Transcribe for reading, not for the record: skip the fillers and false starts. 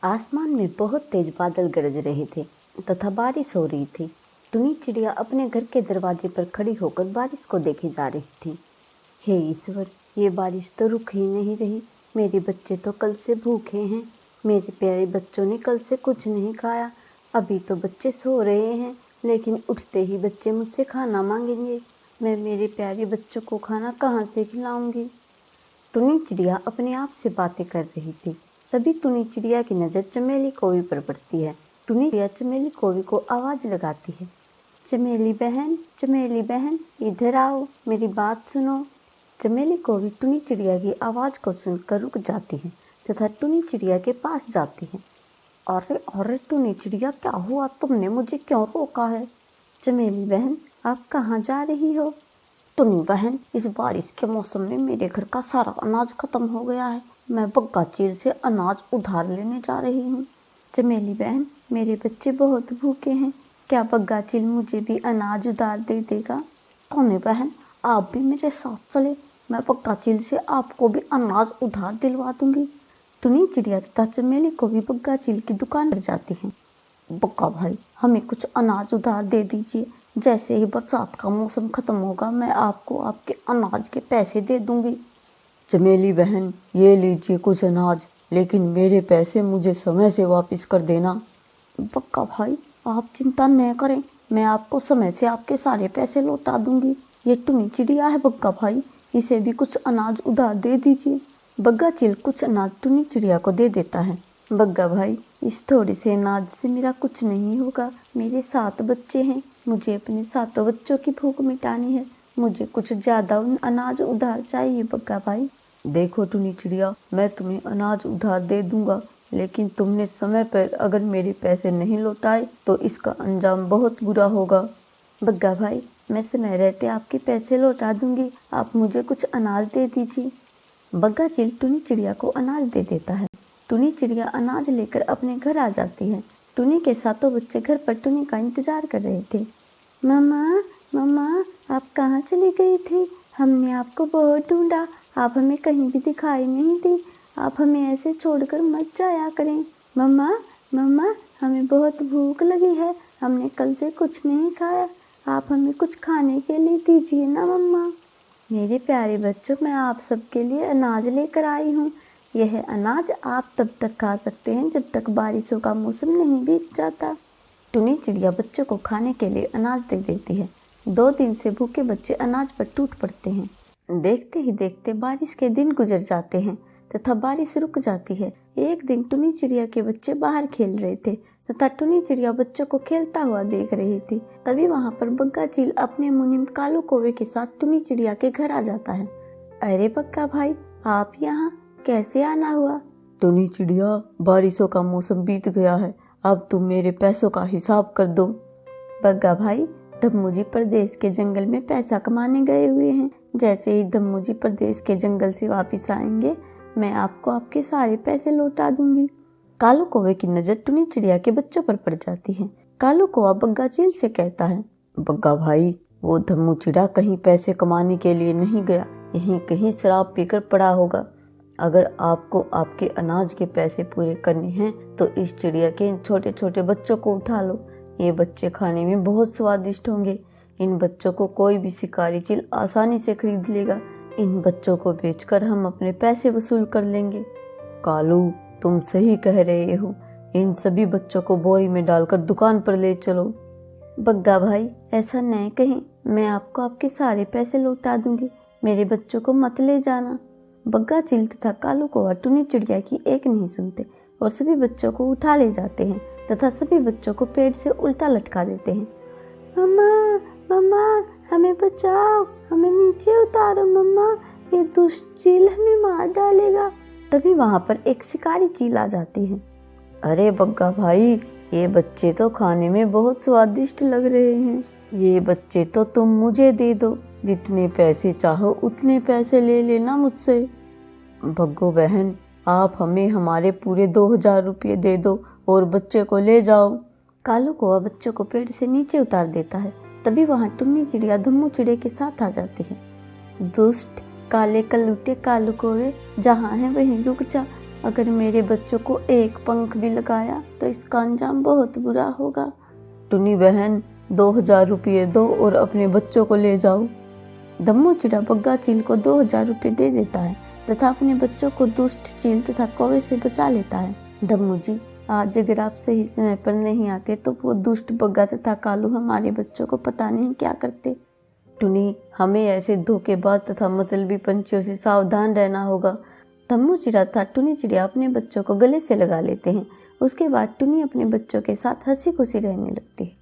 आसमान में बहुत तेज बादल गरज रहे थे तथा बारिश हो रही थी। टुनी चिड़िया अपने घर के दरवाजे पर खड़ी होकर बारिश को देखे जा रही थी। हे ईश्वर, ये बारिश तो रुक ही नहीं रही। मेरे बच्चे तो कल से भूखे हैं। मेरे प्यारे बच्चों ने कल से कुछ नहीं खाया। अभी तो बच्चे सो रहे हैं, लेकिन उठते ही बच्चे मुझसे खाना मांगेंगे। मैं मेरे प्यारे बच्चों को खाना कहाँ से खिलाऊंगी? टुनी चिड़िया अपने आप से बातें कर रही थी। तभी टुनी चिड़िया की नज़र चमेली कोवी पर पड़ती है। टुनी चिड़िया चमेली कोवी को आवाज़ लगाती है, चमेली बहन, इधर आओ, मेरी बात सुनो। चमेली कोवी टुनी चिड़िया की आवाज़ को सुनकर रुक जाती है तथा टुनी चिड़िया के पास जाती है। अरे टुनी चिड़िया, क्या हुआ? तुमने मुझे क्यों रोका है? चमेली बहन, आप कहाँ जा रही हो? टुनी बहन, इस बारिश के मौसम में मेरे घर का सारा अनाज खत्म हो गया है। मैं बग्गा चील से अनाज उधार लेने जा रही हूँ। चमेली बहन, मेरे बच्चे बहुत भूखे हैं। क्या बग्गा चील मुझे भी अनाज उधार दे देगा? टुनी बहन, आप भी मेरे साथ चले। मैं बग्गा चील से आपको भी अनाज उधार दिलवा दूंगी। टुनी चिड़िया तथा चमेली को भी बग्गा चील की दुकान पर जाती हैं। बग्गा भाई, हमें कुछ अनाज उधार दे दीजिए। जैसे ही बरसात का मौसम खत्म होगा, मैं आपको आपके अनाज के पैसे दे दूंगी। चमेली बहन, ये लीजिए कुछ अनाज, लेकिन मेरे पैसे मुझे समय से वापस कर देना। बग्गा भाई, आप चिंता न करें, मैं आपको समय से आपके सारे पैसे लौटा दूंगी। ये टुनी चिड़िया है बग्गा भाई, इसे भी कुछ अनाज उधार दे दीजिए। बग्गा चील कुछ अनाज टुनी चिड़िया को दे देता है। बग्गा भाई, इस थोड़े से अनाज से मेरा कुछ नहीं होगा। मेरे 7 बच्चे हैं, मुझे अपने 7 बच्चों की भूख मिटानी है। मुझे कुछ ज़्यादा अनाज उधार चाहिए बग्गा भाई। देखो टुनी चिड़िया, मैं तुम्हें अनाज उधार दे दूंगा, लेकिन तुमने समय पर अगर मेरे पैसे नहीं लौटाए तो इसका अंजाम बहुत बुरा होगा। बग्गा भाई, मैं समय रहते आपके पैसे लौटा दूंगी, आप मुझे कुछ अनाज दे दीजिए। बग्गा चील टुनी चिड़िया को अनाज दे देता है। टुनी चिड़िया अनाज लेकर अपने घर आ जाती है। टुनी के 7 बच्चे घर पर टुनी का इंतजार कर रहे थे। मम्मा, आप कहाँ चली गई थी? हमने आपको बहुत ढूंढा, आप हमें कहीं भी दिखाई नहीं दी। आप हमें ऐसे छोड़कर मत जाया करें। मम्मा, हमें बहुत भूख लगी है, हमने कल से कुछ नहीं खाया। आप हमें कुछ खाने के लिए दीजिए ना मम्मा। मेरे प्यारे बच्चों, मैं आप सबके लिए अनाज लेकर आई हूँ। यह अनाज आप तब तक खा सकते हैं जब तक बारिशों का मौसम नहीं बीत जाता। टुनी चिड़िया बच्चों को खाने के लिए अनाज दे देती है। 2 दिन से भूखे बच्चे अनाज पर टूट पड़ते हैं। देखते ही देखते बारिश के दिन गुजर जाते हैं तथा बारिश रुक जाती है। एक दिन टुनी चिड़िया के बच्चे बाहर खेल रहे थे तथा टुनी चिड़िया बच्चों को खेलता हुआ देख रही थी। तभी वहाँ पर बग्गा चील अपने मुनीम कालू कौवे के साथ टुनी चिड़िया के घर आ जाता है। अरे बग्गा भाई, आप यहाँ कैसे आना हुआ? टुनी चिड़िया, बारिशों का मौसम बीत गया है, अब तुम मेरे पैसों का हिसाब कर दो। बग्गा भाई, धम्मूजी प्रदेश के जंगल में पैसा कमाने गए हुए हैं। जैसे ही धम्मूजी प्रदेश के जंगल से वापस आएंगे, मैं आपको आपके सारे पैसे लौटा दूंगी। कालू कौवे की नजर टुनी चिड़िया के बच्चों पर पड़ जाती है। कालू कौवा बग्गा चील से कहता है, बग्गा भाई, वो धम्मू चिड़ा कहीं पैसे कमाने के लिए नहीं गया, यहीं कहीं शराब पीकर पड़ा होगा। अगर आपको आपके अनाज के पैसे पूरे करने हैं तो इस चिड़िया के इन छोटे छोटे बच्चों को उठा लो। ये बच्चे खाने में बहुत स्वादिष्ट होंगे। इन बच्चों को कोई भी शिकारी चील आसानी से खरीद लेगा। इन बच्चों को बेचकर हम अपने पैसे वसूल कर लेंगे। कालू, तुम सही कह रहे हो, इन सभी बच्चों को बोरी में डालकर दुकान पर ले चलो। बग्गा भाई, ऐसा नहीं कहें, मैं आपको आपके सारे पैसे लौटा दूंगी। मेरे बच्चों को मत ले जाना। बग्गा चील तथा कालू कौवा टुनी चिड़िया की एक नहीं सुनते और सभी बच्चों को उठा ले जाते हैं तथा सभी बच्चों को पेड़ से उल्टा लटका देते हैं। मम्मा, हमें बचाओ, हमें नीचे उतारो मम्मा, ये दुष्ट चील हमें मार डालेगा। तभी वहाँ पर एक शिकारी चील आ जाती है। अरे बग्गा भाई, ये बच्चे तो खाने में बहुत स्वादिष्ट लग रहे हैं। ये बच्चे तो तुम मुझे दे दो, जितने पैसे चाहो उतने पैसे ले लेना मुझसे। बग्गो बहन, आप हमें हमारे पूरे 2000 रुपये दे दो और बच्चे को ले जाओ। कालू कौवा बच्चों को पेड़ से नीचे उतार देता है। तभी वहाँ टुनी चिड़िया धम्मू चिड़े के साथ आ जाती है। दुष्ट काले कलूटे कालू कौवे, जहाँ है वहीं रुक जा, अगर मेरे बच्चों को एक पंख भी लगाया तो इसका अंजाम बहुत बुरा होगा। टुनी बहन, 2000 रुपये दो और अपने बच्चों को ले जाओ। दम्मू चिड़ा बग्गा चील को 2000 रुपये दे देता है तथा अपने बच्चों को दुष्ट चील तथा कौवे से बचा लेता है। दम्मू जी, आज अगर आप सही समय पर नहीं आते तो वो दुष्ट बग्गा तथा कालू हमारे बच्चों को पता नहीं क्या करते। टुनी, हमें ऐसे धोखेबाज तथा मतलबी पंछियों से सावधान रहना होगा। दम्मू चिड़ा तथा टुनी चिड़िया अपने बच्चों को गले से लगा लेते हैं। उसके बाद टुनी अपने बच्चों के साथ हंसी खुशी रहने लगती है।